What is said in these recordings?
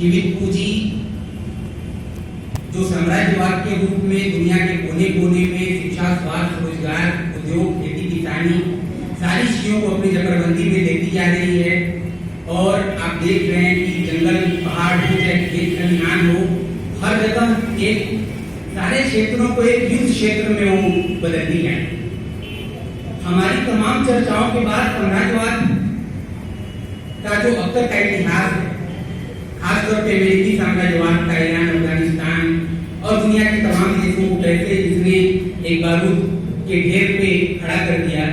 जीवित पूंजी जो साम्राज्यवाद के रूप में दुनिया के कोने कोने में शिक्षा, स्वास्थ्य, रोजगार, उद्योग, खेती किसानी सारी चीजों को अपनी जबरबंदी में लेती जा रही है। और आप देख रहे हैं कि जंगल, पहाड़ हो चाहे खेत खलिहान हो, हर जगह एक सारे क्षेत्रों को एक युद्ध क्षेत्र में वो बदल दी है। हमारी तमाम चर्चाओं के बाद साम्राज्यवाद का जो अब तक का इतिहास है, खासतौर पे अमेरिकी साम्राज्यवाद का, ईरान, अफगानिस्तान और दुनिया के तमाम देशों को कैसे जिसने एक बारूद के ढेर पे खड़ा कर दिया,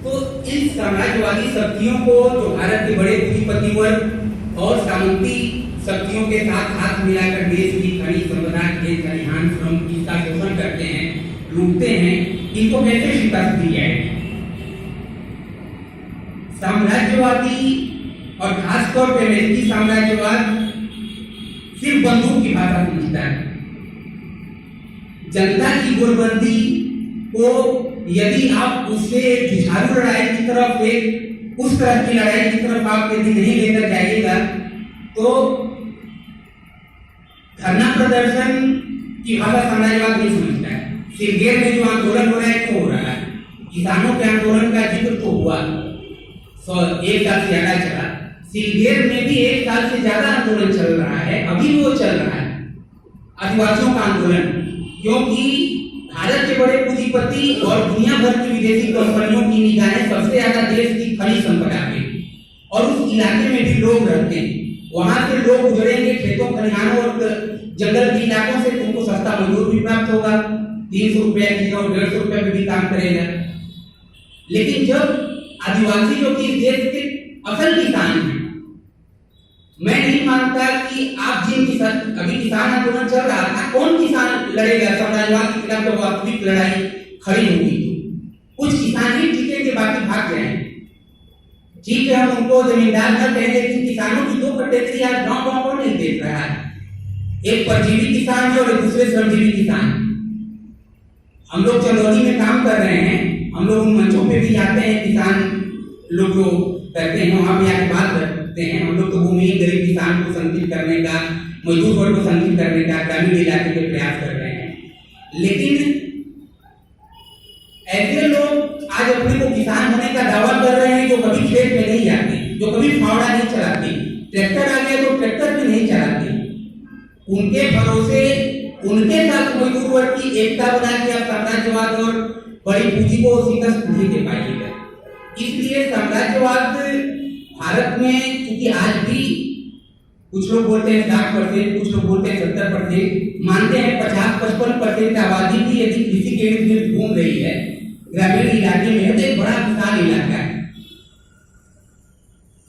तो इन साम्राज्यवादी शक्तियों को जो भारत के बड़े पूंजीपति वर्ग और सामंती शक्तियों के साथ हाथ मिलाकर देश की खनिज संपदा, खेत खलिहान, श्रम इसका शोषण करते हैं, लूटते हैं, इनको कैसे शिकस्त दी जाएगी? साम्राज्यवादी और खासतौर पर अमेरिकी साम्राज्यवाद सिर्फ बंदूक की भाषा समझता है। जनता की गोलबंदी को यदि आप उससे जुझारू लड़ाई की तरफ, एक उस तरह की लड़ाई की तरफ आप यदि नहीं लेकर जाइएगा, तो धरना प्रदर्शन की भाषा साम्राज्यवाद नहीं समझता है। सिलगेर में जो आंदोलन हो रहा है, क्यों हो रहा है? किसानों के आंदोलन का जिक्र तो हुआ, 1 साल से ज्यादा चला। सिलगेर में भी 1 साल से ज्यादा आंदोलन चल रहा है, अभी भी वो चल रहा है, आदिवासियों का आंदोलन। क्योंकि भारत के बड़े पूंजीपति और दुनिया भर की विदेशी कंपनियों की निगाहें सबसे ज्यादा देश की खनिज संपदा पे, और उस इलाके में भी लोग रहते हैं। वहां से लोग गुजरेंगे खेतों, खलिहानों और जंगल के इलाकों से, तुमको सस्ता मजदूर भी प्राप्त होगा, 300 रुपया की और 150 रुपया में भी काम करेगा। लेकिन जब आदिवासी जो कि इस देश के असल किसान हैं, मैं नहीं मानता कि आप जिन किसान, अभी किसान आंदोलन चल रहा था, कौन किसान लड़ेगा साम्राज्यवाद के खिलाफ? जब वास्तविक लड़ाई खड़ी होगी, कुछ किसान ही टिकेंगे, बाकी भाग जाएंगे। ठीक है, हम उनको जमींदार न कहें, लेकिन किसानों की 2 कैटेगरी आज गांव-गांव को नहीं देख रहा है। एक परजीवी किसान है और दूसरे श्रमजीवी किसान। हम लोग चंदौली में काम कर रहे हैं, हम लोग उन मंचों पे भी जाते हैं, किसान लोग जो करते हैं वहां भी आके बात करते हैं। हम लोग तो भूमिहीन गरीब किसान को संगठित करने का, मजदूर वर्ग को संगठित करने का ग्रामीण इलाके में प्रयास कर रहे हैं। लेकिन ऐसे लोग आज अपने को किसान होने का दावा कर रहे हैं जो कभी खेत में नहीं जाते, जो कभी फावड़ा नहीं चलाते, ट्रैक्टर आ गया तो ट्रैक्टर भी नहीं चलाते। उनके भरोसे, उनके साथ मजदूर वर्ग की एकता बना के आप साम्राज्यवाद और बड़ी पूंजी को शिकस्त नहीं दे पाइएगा। इसलिए साम्राज्यवाद भारत में, क्योंकि आज भी कुछ लोग बोलते हैं 60%, कुछ लोग बोलते हैं 70%, मानते हैं 50-55% आबादी भी यदि कृषि के इर्द गिर्द घूम रही है, ग्रामीण इलाके में है, तो एक बड़ा विशाल इलाका है।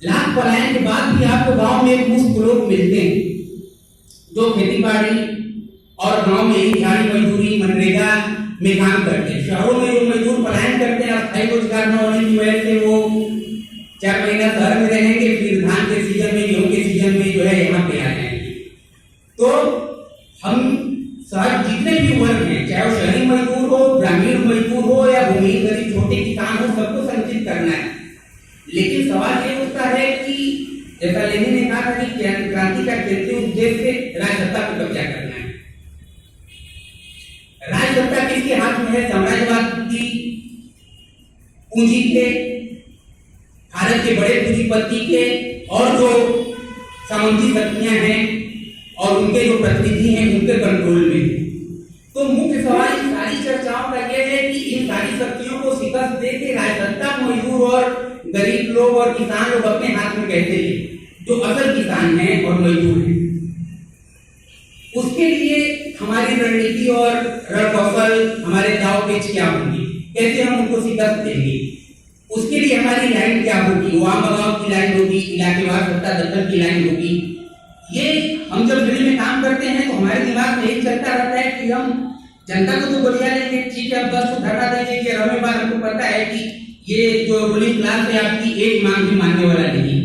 लाख पलायन के बाद भी आपको गांव में मुफ्त लोग मिलते हैं जो खेती बाड़ी और गांव में ही दिहाड़ी मजदूरी, मनरेगा में काम करते हैं। शहरों में जो मजदूर पलायन करते हैं, अस्थायी रोजगार न होने की वजह से वो 4 महीना शहर में रहेंगे, फिर धान के सीजन में, गेहूं के सीजन में जो है यहाँ पे आ जाएंगे। तो हम शहर जितने भी वर्ग हैं, चाहे वो शहरी मजदूर हो, ग्रामीण मजदूर हो या भूमिहीन गरीब छोटे किसान हो, सबको संगठित करना है। लेकिन सवाल ये उठता है कि जैसा लेनिन ने कहा था कि क्रांति का केंद्रीय उद्देश्य राजसत्ता को कब्जा करना है। राजसत्ता किसके हाथ में है? साम्राज्यवाद की पूंजी के, भारत के बड़े पूंजीपति के और जो सामंती शक्तियां हैं और उनके जो प्रतिनिधि हैं, उनके कंट्रोल में। तो मुख्य सवाल इन सारी चर्चाओं का यह है कि इन सारी शक्तियों को शिकस्त दे के राजसत्ता मजदूर और गरीब लोग और किसान लोग अपने हाथ में कैसे ले, जो असल किसान हैं और मजदूर हैं। उसके लिए हमारी रणनीति और रणकौशल, हमारे दाव पेच क्या होंगी, कैसे हम उनको शिकस्त देंगे, उसके लिए हमारी लाइन क्या होगी? वाम बगाव की लाइन होगी, इलाकेवार सत्ता दखल की लाइन होगी। ये हम जब दिल्ली में काम करते हैं तो हमारे दिमाग में यही चलता रहता है कि हम जनता को तो बढ़िया लेंगे, ठीक है, अब 10 धरना देंगे कि हमें बात, हमको पता है कि ये जो रूलिंग क्लास है आपकी एक मांग भी मानने वाला नहीं,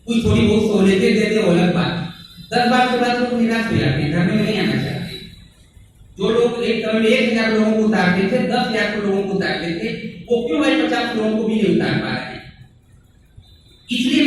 कुछ थोड़ी बहुत सहूलियतें दे दे, वो अलग बात। 10 बार के बाद लोग निराश हो जाते हैं, घर में नहीं आना चाहते। जो लोग एक समय में 1000 लोगों को उतारते थे, 10,000 लोगों को उतारते थे, वो क्यों भाई 50 लोगों को भी नहीं उतार पा रहे हैं? इसलिए